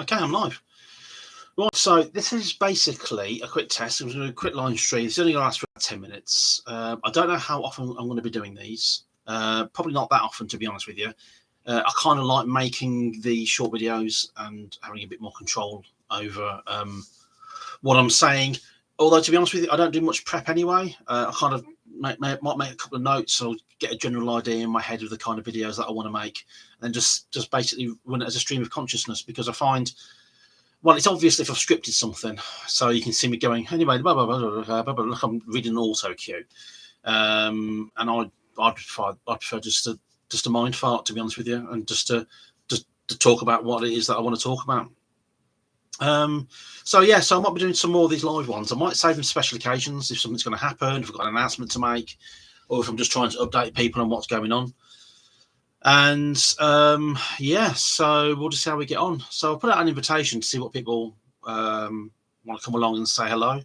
Okay, I'm live. Right, so this is basically a quick test. It was a quick line stream. It's only going to last for about 10 minutes. I don't know how often I'm going to be doing these. Probably not that often, to be honest with you. I kind of like making the short videos and having a bit more control over what I'm saying. Although, to be honest with you, I don't do much prep anyway. I kind of might make a couple of notes or get a general idea in my head of the kind of videos that I want to make, and just basically run it as a stream of consciousness, because I find, well, it's obvious if I've scripted something, so you can see me going anyway. Blah, blah, blah, blah, blah, blah, blah, look, I'm reading an auto cue, and I'd prefer just a mind fart, to be honest with you, and just to talk about what it is that I want to talk about. So I might be doing some more of these live ones. I might save them special occasions if something's going to happen, if I've got an announcement to make, or if I'm just trying to update people on what's going on. And so we'll just see how we get on. So I'll put out an invitation to see what people want to come along and say hello.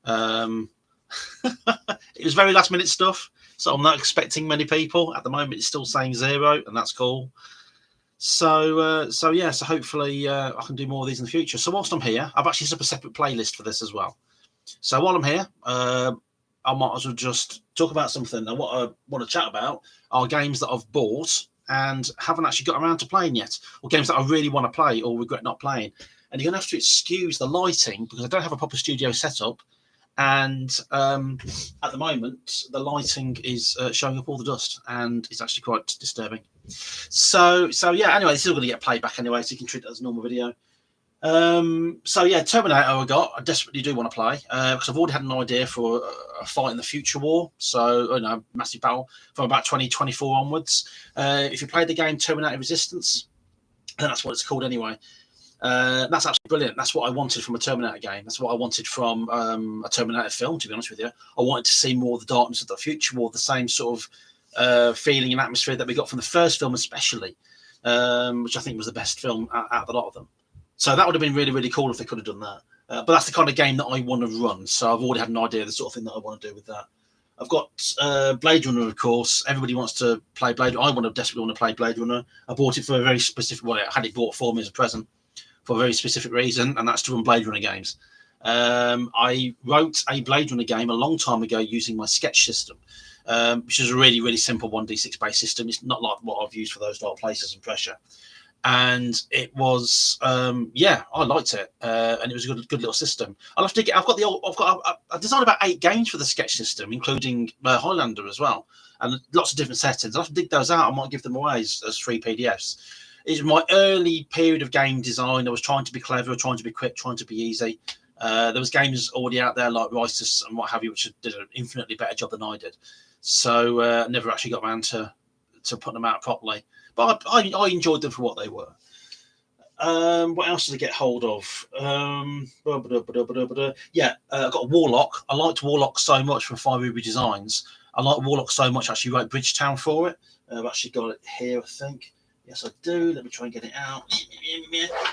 It was very last minute stuff, so I'm not expecting many people. At the moment, it's still saying 0, and that's cool. So hopefully I can do more of these in the future. So whilst I'm here, I've actually set up a separate playlist for this as well. So while I'm here, I might as well just talk about something. And what I want to chat about are games that I've bought and haven't actually got around to playing yet, or games that I really want to play or regret not playing. And you're going to have to excuse the lighting because I don't have a proper studio setup. And at the moment, the lighting is showing up all the dust, and it's actually quite disturbing. So anyway, this is all going to get played back anyway, so you can treat it as a normal video. Terminator I desperately do want to play, because I've already had an idea for a fight in the future war, so massive battle from about 2024 onwards. If you played the game Terminator Resistance, then that's what it's called anyway. That's absolutely brilliant. That's what I wanted from a Terminator game. That's what I wanted from a Terminator film, to be honest with you. I wanted to see more of the darkness of the future war, the same sort of feeling and atmosphere that we got from the first film especially, which I think was the best film out of a lot of them. So that would have been really, really cool if they could have done that. But that's the kind of game that I want to run. So I've already had an idea of the sort of thing that I want to do with that. I've got Blade Runner, of course. Everybody wants to play Blade Runner. I desperately want to play Blade Runner. I bought it for a very specific, well, I had it bought for me as a present for a very specific reason, and that's to run Blade Runner games. I wrote a Blade Runner game a long time ago using my sketch system, which is a really, really simple 1d6 based system. It's not like what I've used for those Dark Places and Pressure. And it was, I liked it, and it was a good little system. I've designed about 8 games for the sketch system, including Highlander as well, and lots of different settings. I'll have to dig those out. I might give them away as free PDFs. It's my early period of game design. I was trying to be clever, trying to be quick, trying to be easy. There was games already out there like Risus and what have you, which did an infinitely better job than I did. So I never actually got around to putting them out properly. But I enjoyed them for what they were. What else did I get hold of? I got a Warlock. I liked Warlock so much from 5 Ruby Designs. I liked Warlock so much I actually wrote Bridgetown for it. I've actually got it here, I think. Yes, I do. Let me try and get it out.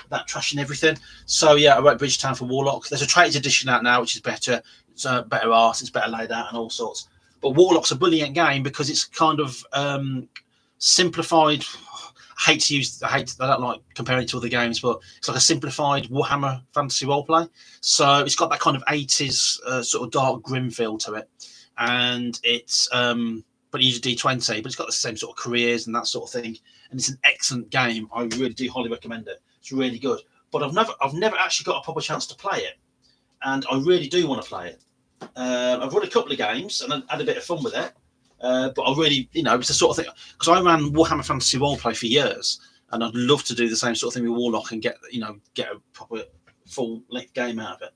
That trashing everything. So, I wrote Bridgetown for Warlock. There's a Traders Edition out now, which is better. It's better art. It's better laid out and all sorts. But Warlock's a brilliant game because it's kind of simplified. I don't like comparing it to other games, but it's like a simplified Warhammer fantasy roleplay. So it's got that kind of 80s sort of dark grim feel to it. And it's, but you use a D20, but it's got the same sort of careers and that sort of thing. And it's an excellent game. I really do highly recommend it. It's really good. But I've never actually got a proper chance to play it, and I really do want to play it. I've run a couple of games and I had a bit of fun with it, but I really, it's the sort of thing, because I ran Warhammer Fantasy Roleplay for years, and I'd love to do the same sort of thing with Warlock and get a proper full-length game out of it.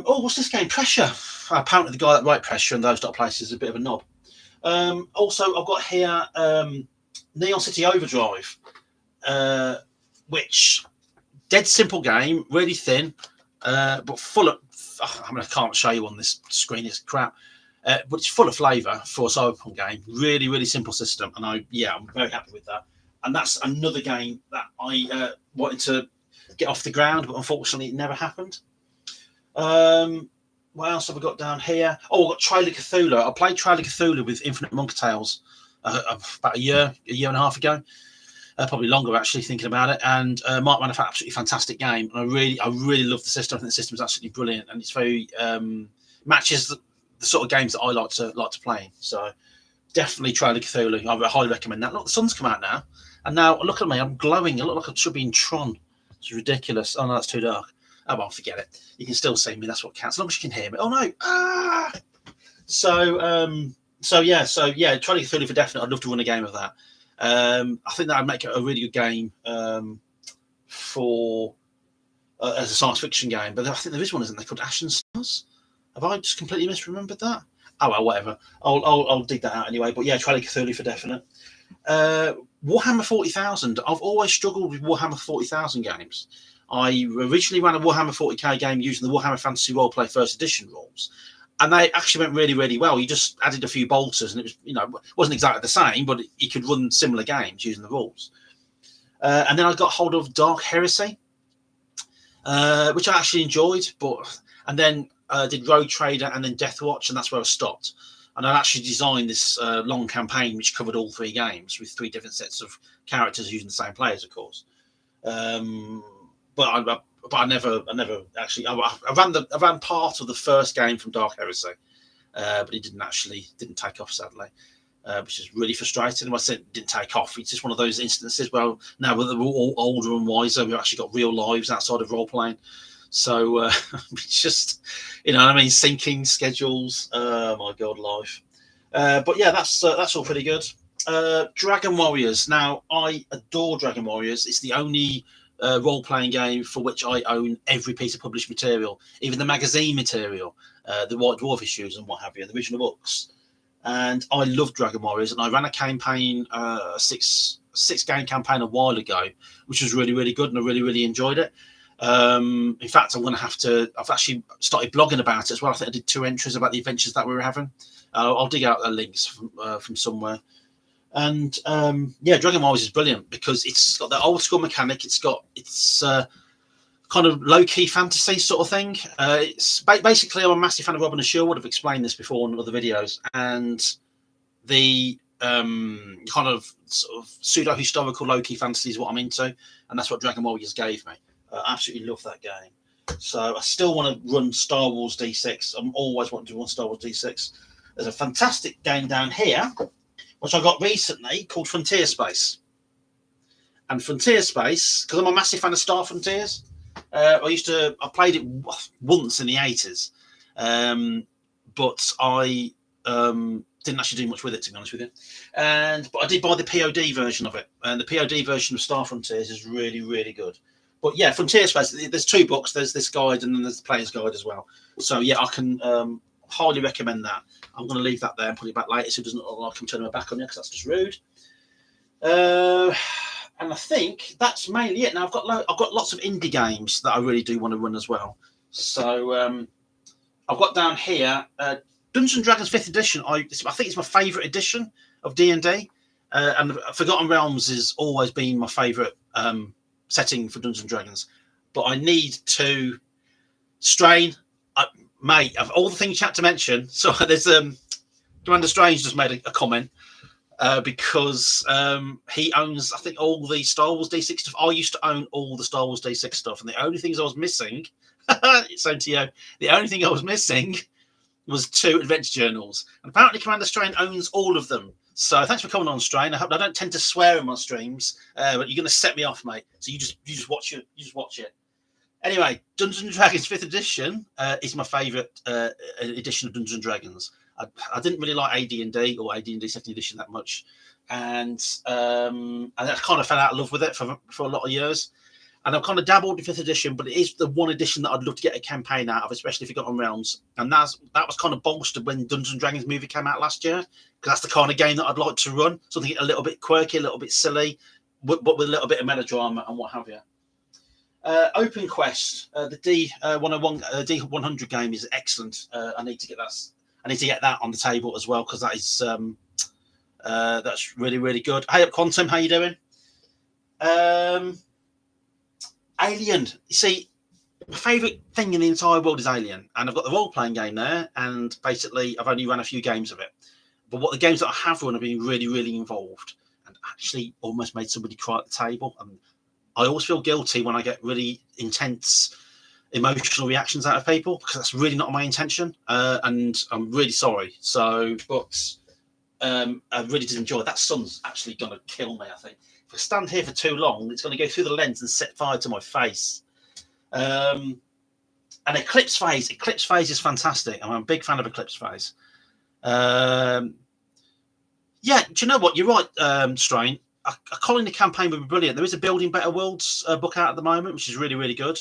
What's this game? Pressure. Apparently the guy that wrote Pressure and those Dark Places is a bit of a knob. Also, I've got here Neon City Overdrive, which dead simple game, really thin, but full of. I can't show you on this screen; it's crap. But it's full of flavour for a cyberpunk game. Really, really simple system, and I'm very happy with that. And that's another game that I wanted to get off the ground, but unfortunately, it never happened. What else have I got down here? Oh, I've got Trail of Cthulhu. I played Trail of Cthulhu with Infinite Monkey Tales about a year and a half ago. probably longer actually thinking about it. And Mark ran an absolutely fantastic game, and I really love the system. I think the system is absolutely brilliant, and it's very matches the sort of games that I like to play. So definitely Trail of Cthulhu. I highly recommend that. Look, the sun's come out now, and now look at me, I'm glowing. I look like I should be in Tron. It's ridiculous. Oh no, that's too dark. Oh well, forget it. You can still see me. That's what counts. As long as you can hear me. Oh no! Ah! So yeah. Trail of Cthulhu for definite. I'd love to run a game of that. I think that would make it a really good game for as a science fiction game. But I think there is one, isn't there, called Ashen Stars? Have I just completely misremembered that? Oh well, whatever. I'll dig that out anyway. But yeah, Trail of Cthulhu for definite. Warhammer 40,000. I've always struggled with Warhammer 40,000 games. I originally ran a Warhammer 40k game using the Warhammer Fantasy Roleplay First Edition rules, and they actually went really, really well. You just added a few bolters, and it was, it wasn't exactly the same, but you could run similar games using the rules. And then I got hold of Dark Heresy, which I actually enjoyed, and then did Road Trader and then Death Watch, and that's where I stopped. And I actually designed this long campaign which covered all 3 games with 3 different sets of characters using the same players, of course. But I never actually. I ran part of the first game from Dark Heresy, but it didn't take off, sadly, which is really frustrating. I said it didn't take off. It's just one of those instances where now we're all older and wiser, we've actually got real lives outside of role playing. So it's just, syncing schedules. Oh my god, life. But yeah, that's all pretty good. Dragon Warriors. Now, I adore Dragon Warriors. It's the only role-playing game for which I own every piece of published material, even the magazine material, the White Dwarf issues and what have you, the original books. And I love Dragon Warriors, and I ran a campaign, six-game campaign a while ago, which was really, really good, and I really, really enjoyed it. In fact, I've actually started blogging about it as well. I think I did 2 entries about the adventures that we were having. I'll dig out the links from somewhere. And Dragon Warriors is brilliant because it's got that old school mechanic. It's kind of low key fantasy sort of thing. It's basically, I'm a massive fan of Robin and Sherwood. I've explained this before in other videos, and the kind of sort of pseudo historical low key fantasy is what I'm into, and that's what Dragon Warriors gave me. I absolutely love that game. So I still want to run Star Wars D6. I'm always wanting to run Star Wars D6. There's a fantastic game down here, which I got recently, called Frontier Space. And Frontier Space, because I'm a massive fan of Star Frontiers, I played it once in the 80s, but I didn't actually do much with it, to be honest with you. But I did buy the POD version of it, and the POD version of Star Frontiers is really, really good. But yeah, Frontier Space, there's 2 books. There's this guide, and then there's the player's guide as well. So yeah, I can highly recommend that. I'm going to leave that there and put it back later so it doesn't look like I'm turning my back on you, because that's just rude. And I think that's mainly it. Now I've got lots of indie games that I really do want to run as well. So I've got down here Dungeons and Dragons 5th edition. I think it's my favourite edition of D&D, and Forgotten Realms has always been my favourite setting for Dungeons and Dragons. But I need to strain. Mate, of all the things you had to mention, so there's Commander Strange just made a comment because he owns, I think, all the Star Wars D6 stuff. I used to own all the Star Wars D6 stuff, and the only things I was missing, it's same to you, the only thing I was missing was 2 adventure journals. And apparently Commander Strain owns all of them. So thanks for coming on, Strain. I don't tend to swear in my streams, but you're going to set me off, mate. So you just watch it. Anyway, Dungeons and Dragons 5th edition is my favourite edition of Dungeons and Dragons. I didn't really like AD&D or AD&D 2nd edition that much, and I kind of fell out of love with it for a lot of years. And I've kind of dabbled in 5th edition, but it is the one edition that I'd love to get a campaign out of, especially Forgotten Realms. And that was kind of bolstered when Dungeons and Dragons movie came out last year, because that's the kind of game that I'd like to run, something a little bit quirky, a little bit silly, but with a little bit of melodrama and what have you. Open Quest, the D101, D100 game is excellent. I need to get that on the table as well, because that is that's really, really good. Hey up, Quantum, how you doing? Alien. You see, my favourite thing in the entire world is Alien, and I've got the role-playing game there, and basically I've only run a few games of it. But what the games that I have run have been really, really involved and actually almost made somebody cry at the table. And I always feel guilty when I get really intense emotional reactions out of people, because that's really not my intention, and I'm really sorry. So, but I really did enjoy it. That sun's actually going to kill me, I think. If I stand here for too long, it's going to go through the lens and set fire to my face. And Eclipse Phase is fantastic. I'm a big fan of Eclipse Phase. Yeah, do you know what? You're right, Strain. A colony campaign would be brilliant. There is a Building Better Worlds book out at the moment, which is really, really good.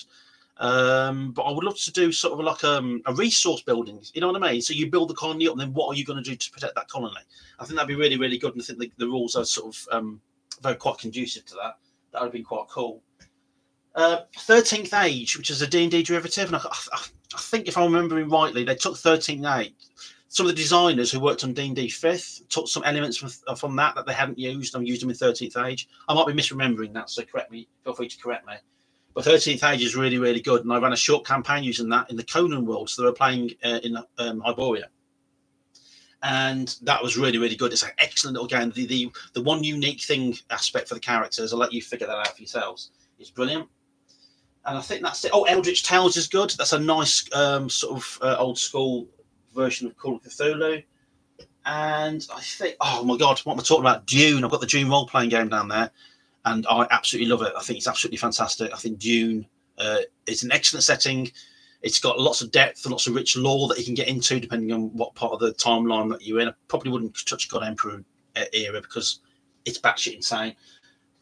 But I would love to do sort of like a resource building. You know what I mean? So you build the colony up, and then what are you going to do to protect that colony? I think that'd be really, really good. And I think the rules are sort of very quite conducive to that. That would have been quite cool. 13th Age, which is a D&D derivative, and I think if I'm remembering rightly, they took 13th Age. Some of the designers who worked on D&D 5th took some elements from that they hadn't used and used them in 13th Age. I might be misremembering that, so correct me. Feel free to correct me. But 13th Age is really, really good, and I ran a short campaign using that in the Conan world. So they were playing in Hyboria, and that was really, really good. It's an excellent little game. The one unique thing aspect for the characters, I'll let you figure that out for yourselves. It's brilliant. And I think that's it. Oh, Eldritch Tales is good. That's a nice sort of old school version of Call of Cthulhu. And I think, oh my God, what am I talking about? Dune. I've got the Dune role-playing game down there, and I absolutely love it. I think it's absolutely fantastic. I think Dune is an excellent setting. It's got lots of depth and lots of rich lore that you can get into depending on what part of the timeline that you're in. I probably wouldn't touch God Emperor era because it's batshit insane.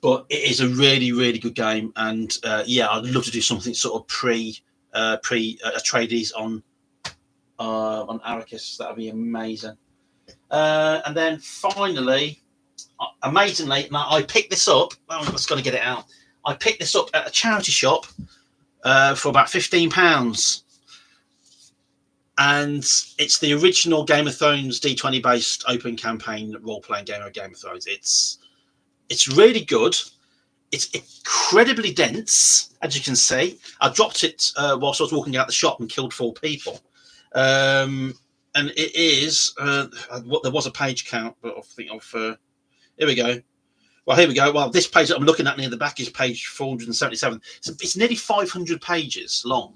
But it is a really, really good game, and yeah, I'd love to do something sort of pre Atreides on Arrakis. That would be amazing. And then finally, amazingly, now I picked this up. I'm just going to get it out. I picked this up at a charity shop for about £15, and it's the original Game of Thrones D20 based open campaign role playing game of Game of Thrones. It's really good. It's incredibly dense, as you can see. I dropped it whilst I was walking out the shop and killed 4 people. And it is, there was a page count, but I think here we go. Well, here we go. Well, this page that I'm looking at near the back is page 477. It's nearly 500 pages long.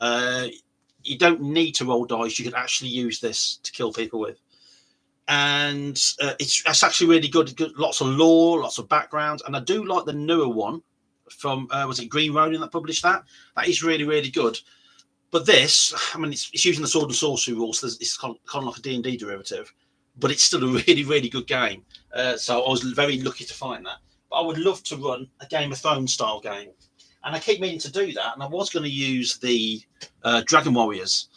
You don't need to roll dice. You could actually use this to kill people with. And it's actually really good. Lots of lore, lots of background, and I do like the newer one from was it Green Ronin that published that? That is really, really good. But this, I mean, it's using the sword and sorcery rules. So it's kind of like a D&D derivative, but it's still a really, really good game. So I was very lucky to find that. But I would love to run a Game of Thrones style game, and I keep meaning to do that. And I was going to use the Dragon Warriors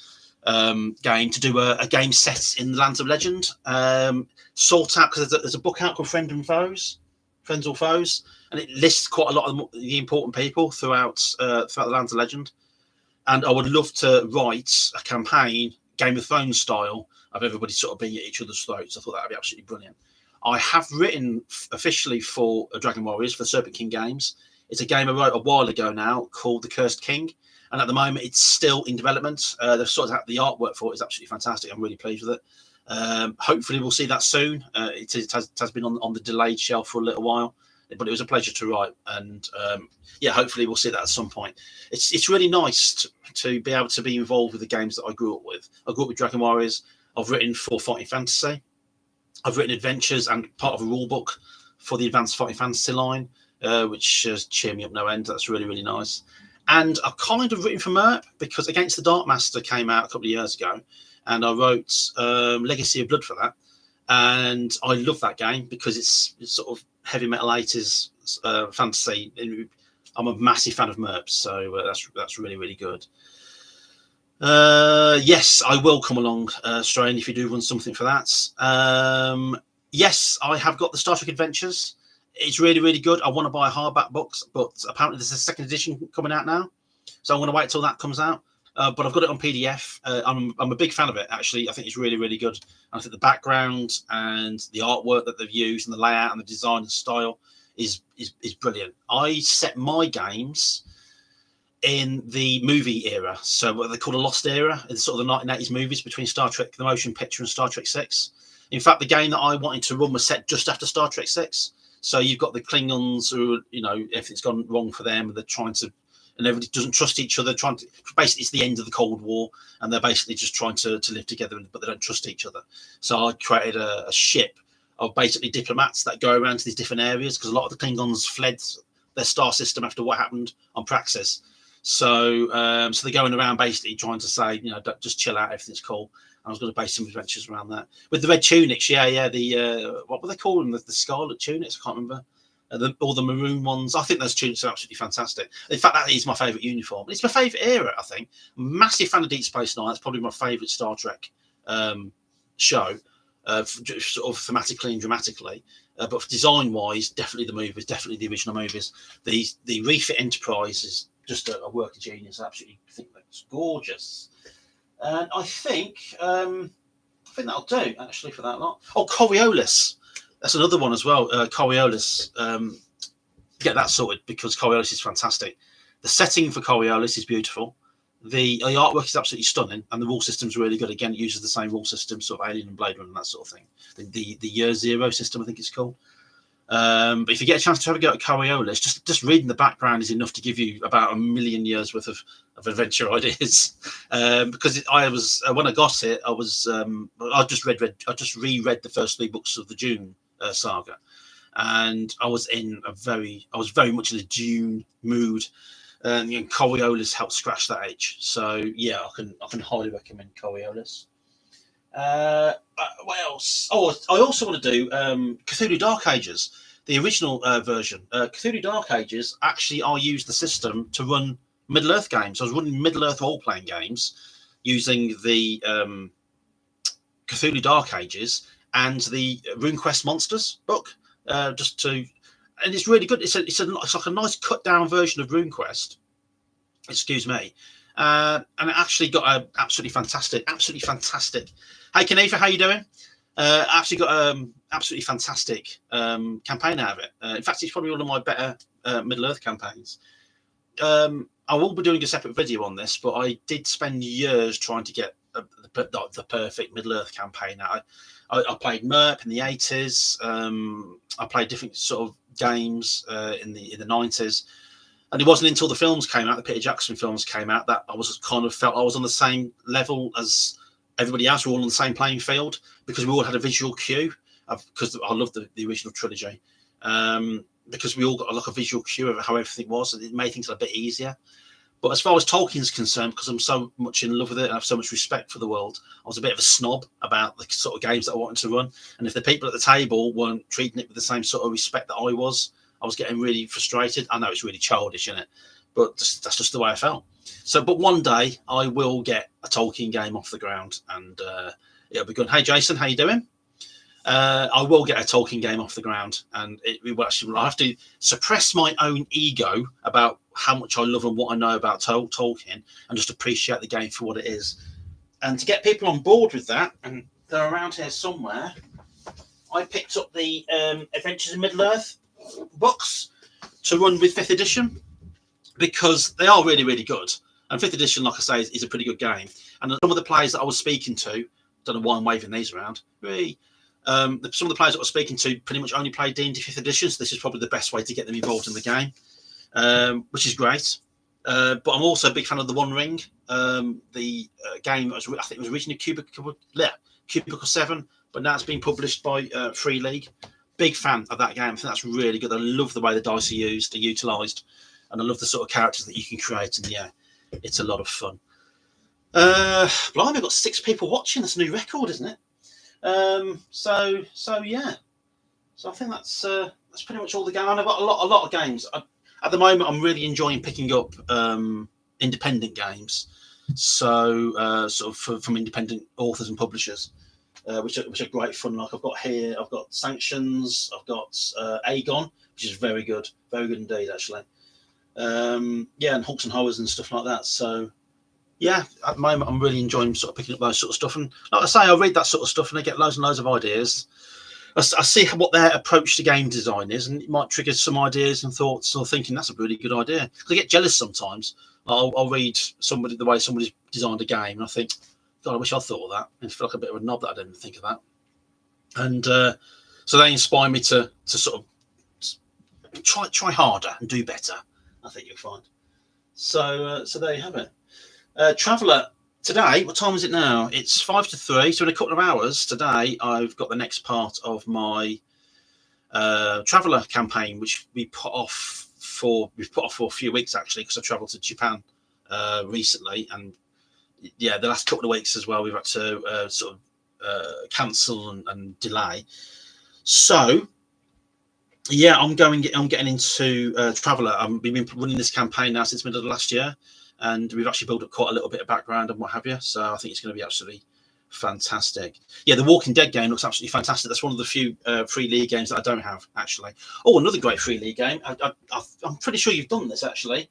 game to do a game set in the Lands of Legend. Sort out, because there's a book out called Friends or Foes, and it lists quite a lot of the important people throughout the Lands of Legend. And I would love to write a campaign, Game of Thrones style, of everybody sort of being at each other's throats. I thought that would be absolutely brilliant. I have written officially for Dragon Warriors for Serpent King Games. It's a game I wrote a while ago now called The Cursed King. And at the moment, it's still in development. They've sorted out the artwork for it. It's absolutely fantastic. I'm really pleased with it. Hopefully, we'll see that soon. It has been on the delayed shelf for a little while, but it was a pleasure to write. And yeah, hopefully, we'll see that at some point. It's really nice to be able to be involved with the games that I grew up with. I grew up with Dragon Warriors. I've written for Fighting Fantasy. I've written adventures and part of a rule book for the Advanced Fighting Fantasy line, which has cheered me up no end. That's really, really nice. And I've kind of written for MERP because Against the Dark Master came out a couple of years ago, and I wrote Legacy of Blood for that. And I love that game because it's sort of heavy metal 80s fantasy. I'm a massive fan of MERP, so that's really, really good. Yes, I will come along, Strain, if you do run something for that. Yes, I have got the Star Trek Adventures. It's really, really good. I want to buy hardback books, but apparently there's a second edition coming out now, so I'm going to wait till that comes out. But I've got it on PDF. I'm a big fan of it, actually. I think it's really, really good. And I think the background and the artwork that they've used and the layout and the design and style is brilliant. I set my games in the movie era, so what they call a lost era, in sort of the 1980s movies between Star Trek the Motion Picture and Star Trek 6. In fact, the game that I wanted to run was set just after Star Trek 6. So you've got the Klingons who, everything's gone wrong for them, and they're trying to, and everybody doesn't trust each other. Basically, it's the end of the Cold War, and they're basically just trying to live together, but they don't trust each other. So I created a ship of basically diplomats that go around to these different areas, because a lot of the Klingons fled their star system after what happened on Praxis. So they're going around basically trying to say, just chill out, everything's cool. I was going to base some adventures around that with the red tunics. The what were they calling them? The scarlet tunics? I can't remember. Or the maroon ones. I think those tunics are absolutely fantastic. In fact, that is my favourite uniform. It's my favourite era, I think. Massive fan of Deep Space Nine. That's probably my favourite Star Trek show, sort of thematically and dramatically. But for design-wise, definitely the movies, definitely the original movies. The refit Enterprise is just a work of genius. I absolutely think that's gorgeous. And I think that'll do, actually, for that lot. Oh, Coriolis. That's another one as well. Coriolis. Get that sorted, because Coriolis is fantastic. The setting for Coriolis is beautiful. The artwork is absolutely stunning, and the rule system's really good. Again, it uses the same rule system, sort of Alien and Blade Runner and that sort of thing. The Year Zero system, I think it's called. But if you get a chance to have a go at Coriolis, just reading the background is enough to give you about 1,000,000 years worth of adventure ideas. Because I was when I got it, I just reread the first 3 books of the Dune saga, and I was very much in a Dune mood. And Coriolis helped scratch that itch. So yeah, I can highly recommend Coriolis. What else? Oh, I also want to do Cthulhu Dark Ages, the original version. Cthulhu Dark Ages, actually, I used the system to run Middle Earth games. I was running Middle Earth role-playing games using the Cthulhu Dark Ages and the RuneQuest Monsters book, and it's really good. It's like a nice cut-down version of RuneQuest. Excuse me. And it actually got a absolutely fantastic. Hey, Kanifa, how you doing? Actually got absolutely fantastic campaign out of it. In fact, it's probably one of my better Middle Earth campaigns. I will be doing a separate video on this, but I did spend years trying to get the perfect Middle Earth campaign out. I played MERP in the 80s. I played different sort of games in the 90s. And it wasn't until the films came out, the Peter Jackson films came out, that I was felt I was on the same level as everybody else. We're all on the same playing field, because we all had a visual cue. Because I love the original trilogy, because we all got a visual cue of how everything was, and it made things a bit easier. But as far as Tolkien's concerned, because I'm so much in love with it and I have so much respect for the world, I was a bit of a snob about the sort of games that I wanted to run. And if the people at the table weren't treating it with the same sort of respect that I was getting really frustrated. I know it's really childish, isn't it? But that's just the way I felt. So, but one day I will get a Tolkien game off the ground, and it'll be good. Hey, Jason, how you doing? I will get a Tolkien game off the ground, and I have to suppress my own ego about how much I love and what I know about Tolkien, and just appreciate the game for what it is. And to get people on board with that, and they're around here somewhere, I picked up the Adventures in Middle-earth books to run with 5th edition, because they are really, really good. And 5th edition, like I say, is a pretty good game. And some of the players that I was speaking to, don't know why I'm waving these around, really. Some of the players that I was speaking to pretty much only played D&D 5th edition, so this is probably the best way to get them involved in the game, which is great. But I'm also a big fan of the One Ring, the game. I think it was originally Cubicle 7, but now it's been published by Free League. Big fan of that game. I think that's really good. I love the way the dice are used, are utilised, and I love the sort of characters that you can create. And yeah, it's a lot of fun. Blimey, I've got 6 people watching. That's a new record, isn't it? So yeah. So I think that's pretty much all the game. I've got a lot of games. At the moment, I'm really enjoying picking up independent games. So sort of from independent authors and publishers, which are great fun. Like I've got Sanctions, I've got Aegon, which is very good indeed, actually. Yeah, and Hawks and Horrors and stuff like that. So yeah, at the moment I'm really enjoying sort of picking up those sort of stuff. And like I say, I read that sort of stuff and I get loads and loads of ideas. I see what their approach to game design is, and it might trigger some ideas and thoughts, or thinking that's a really good idea. Because I get jealous sometimes. I'll read the way somebody's designed a game, and I think, God, I wish I thought of that. And I feel like a bit of a knob that I didn't think of that. And so they inspire me to sort of try harder and do better. I think you'll find. So there you have it. Traveller, today, what time is it now? It's 5 to 3. So in a couple of hours today, I've got the next part of my Traveller campaign, which we've put off for a few weeks actually, because I travelled to Japan recently, and yeah, the last couple of weeks as well, we've had to cancel and delay. So yeah, I'm getting into Traveller. I've been running this campaign now since middle of last year, and we've actually built up quite a little bit of background and what have you. So I think it's going to be absolutely fantastic. Yeah, the Walking Dead game looks absolutely fantastic. That's one of the few free league games that I don't have actually. Oh, another great free league game. I'm pretty sure you've done this actually.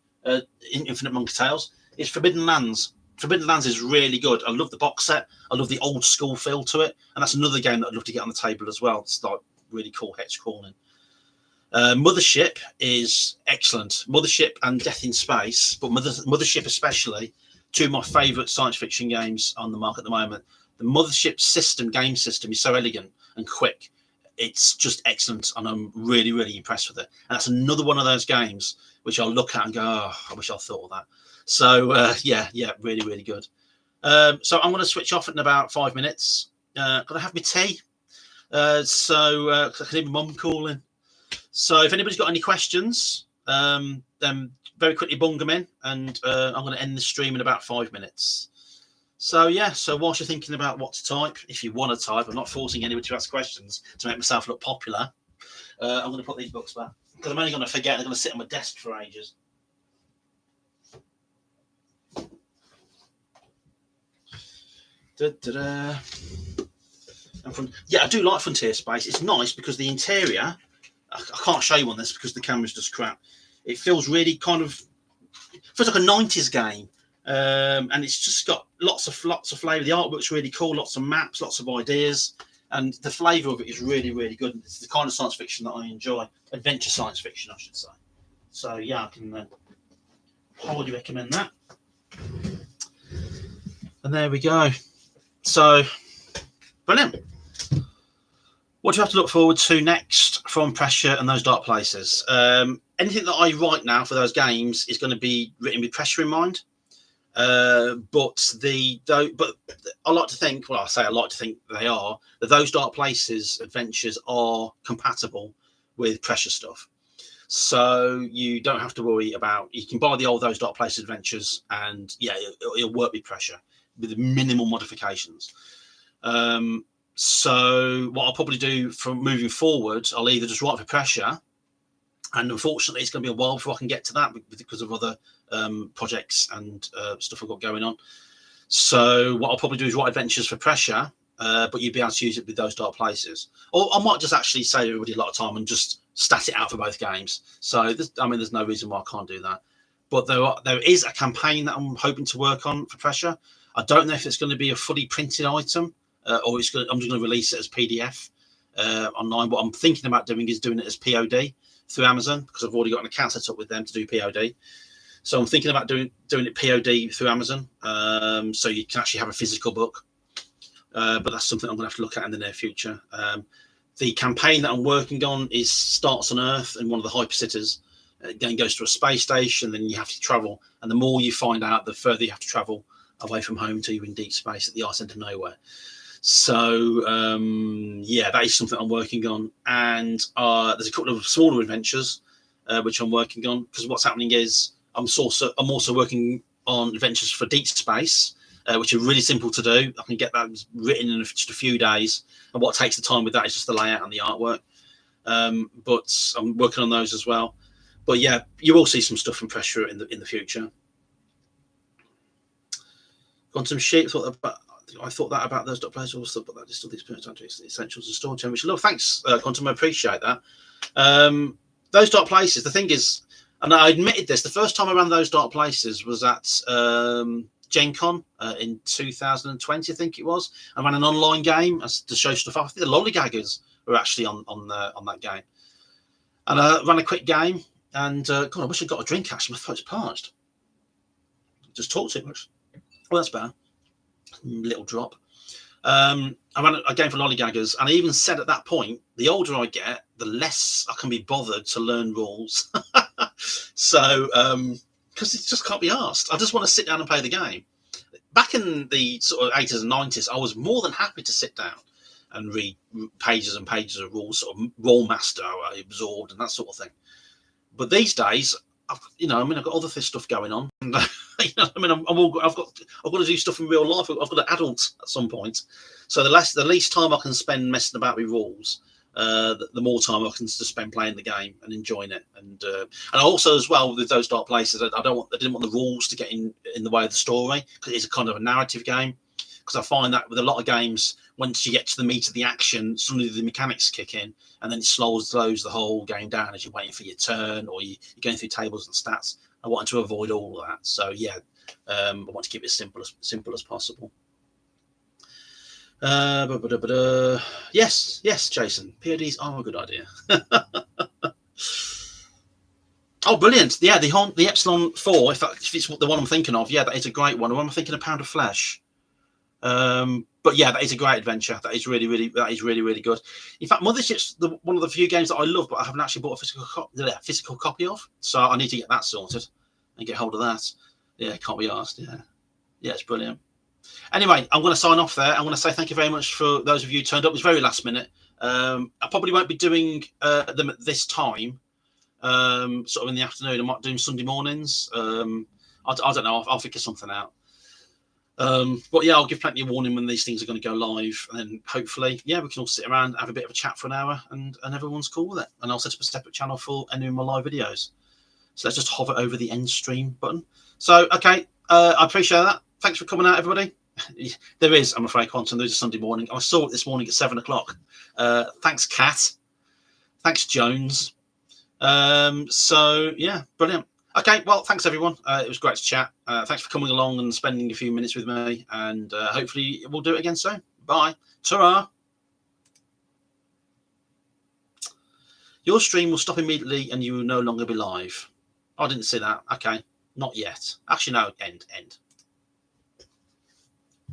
Infinite Monkey Tales. It's Forbidden Lands. Forbidden Lands is really good. I love the box set. I love the old school feel to it, and that's another game that I'd love to get on the table as well. It's like really cool hex crawling. Mothership is excellent. Mothership and Death in Space, but Mothership especially, two of my favourite science fiction games on the market at the moment. The Mothership game system is so elegant and quick. It's just excellent, and I'm really, really impressed with it. And that's another one of those games which I'll look at and go, oh, I wish I thought of that. So yeah, really, really good. So I'm going to switch off in about 5 minutes. Got to have my tea. So I can hear my mum calling. So if anybody's got any questions, then very quickly bung them in, and I'm going to end the stream in about 5 minutes. So yeah, so whilst you're thinking about what to type, if you want to type, I'm not forcing anybody to ask questions to make myself look popular. I'm going to put these books back because I'm only going to forget. They're going to sit on my desk for ages. Yeah, I do like Frontier Space. It's nice because the interior, I can't show you on this because the camera's just crap. It feels really feels like a 90s game. And it's just got lots of flavour. The artwork's really cool, lots of maps, lots of ideas, and the flavour of it is really, really good. It's the kind of science fiction that I enjoy. Adventure science fiction, I should say. So yeah, I can highly recommend that. And there we go. So brilliant. What do you have to look forward to next from Pressure and Those Dark Places? Anything that I write now for those games is going to be written with Pressure in mind. But I like to think, well, I like to think they are, that Those Dark Places adventures are compatible with Pressure stuff. So you don't have to worry about, you can buy the old Those Dark Places adventures, and yeah, it'll work with Pressure with minimal modifications. So what I'll probably do from moving forward, I'll either just write for Pressure, and unfortunately it's going to be a while before I can get to that because of other projects and stuff I've got going on. So what I'll probably do is write adventures for Pressure, but you'd be able to use it with Those Dark Places. Or I might just actually save everybody a lot of time and just stat it out for both games. So there's no reason why I can't do that. But there is a campaign that I'm hoping to work on for Pressure. I don't know if it's going to be a fully printed item, or I'm just going to release it as PDF online. What I'm thinking about doing is doing it as POD through Amazon, because I've already got an account set up with them to do POD. So I'm thinking about doing it POD through Amazon, so you can actually have a physical book. But that's something I'm going to have to look at in the near future. The campaign that I'm working on starts on Earth in one of the hypercities, then goes to a space station, then you have to travel. And the more you find out, the further you have to travel away from home till you're in deep space at the ice end of nowhere. So yeah, that is something I'm working on. And there's a couple of smaller adventures which I'm working on, because what's happening is I'm also working on adventures for deep space, which are really simple to do. I can get that written in just a few days, and what takes the time with that is just the layout and the artwork. But I'm working on those as well. But yeah, you will see some stuff from Pressure in the future. Quantum Sheep, I thought that about Those Dark Places also, but that is still the experience to the essentials of storytelling, which I love. Thanks, Quantum, I appreciate that. Those Dark Places, the thing is, and I admitted this, the first time I ran Those Dark Places was at Gen Con in 2020, I think it was. I ran an online game to show stuff off. I think the Lollygaggers were actually on that game. And I ran a quick game, and God, I wish I'd got a drink, actually. My throat's parched. Just talk too much. Well, that's bad. Little drop. I ran a game for lollygaggers, and I even said at that point, the older I get, the less I can be bothered to learn rules. So, because it just can't be asked. I just want to sit down and play the game. Back in the sort of 80s and 90s, I was more than happy to sit down and read pages and pages of rules, sort of Rule Master, Absorbed, and that sort of thing. But these days, I've got other stuff going on. And, I've got to do stuff in real life. I've got an adult at some point. So the least time I can spend messing about with rules, the more time I can just spend playing the game and enjoying it. And also as well with those Dark Places, I didn't want the rules to get in the way of the story, because it's a kind of a narrative game. Because I find that with a lot of games, once you get to the meat of the action, suddenly the mechanics kick in, and then it slows the whole game down as you're waiting for your turn, or you're going through tables and stats. I wanted to avoid all of that. So yeah, I want to keep it as simple as possible. Yes, Jason. PODs are a good idea. Oh, brilliant! Yeah, the Epsilon 4. If it's the one I'm thinking of, yeah, that is a great one. Or am I thinking of Pound of Flesh? But yeah, that is a great adventure. That is really good. In fact, Mothership's one of the few games that I love, but I haven't actually bought a physical copy of. So I need to get that sorted and get hold of that. Yeah, can't be asked. Yeah, it's brilliant. Anyway, I'm going to sign off there. I'm going to say thank you very much for those of you who turned up. It was very last minute. I probably won't be doing them at this time. Sort of in the afternoon. I might do Sunday mornings. I don't know. I'll figure something out. But yeah, I'll give plenty of warning when these things are going to go live, and then hopefully, yeah, we can all sit around, have a bit of a chat for an hour, and everyone's cool with it. And I'll set up a separate channel for any of my live videos. So let's just hover over the end stream button. So okay, I appreciate that. Thanks for coming out, everybody. There is, I'm afraid, Quantum. There's a Sunday morning. I saw it this morning at 7 o'clock. Thanks, Kat. Thanks, Jones. So yeah, brilliant. Okay, well, thanks everyone. It was great to chat. Thanks for coming along and spending a few minutes with me, and hopefully we'll do it again soon. Bye. Ta-ra. Your stream will stop immediately and you will no longer be live. I didn't see that. Okay, not yet. Actually, no, end.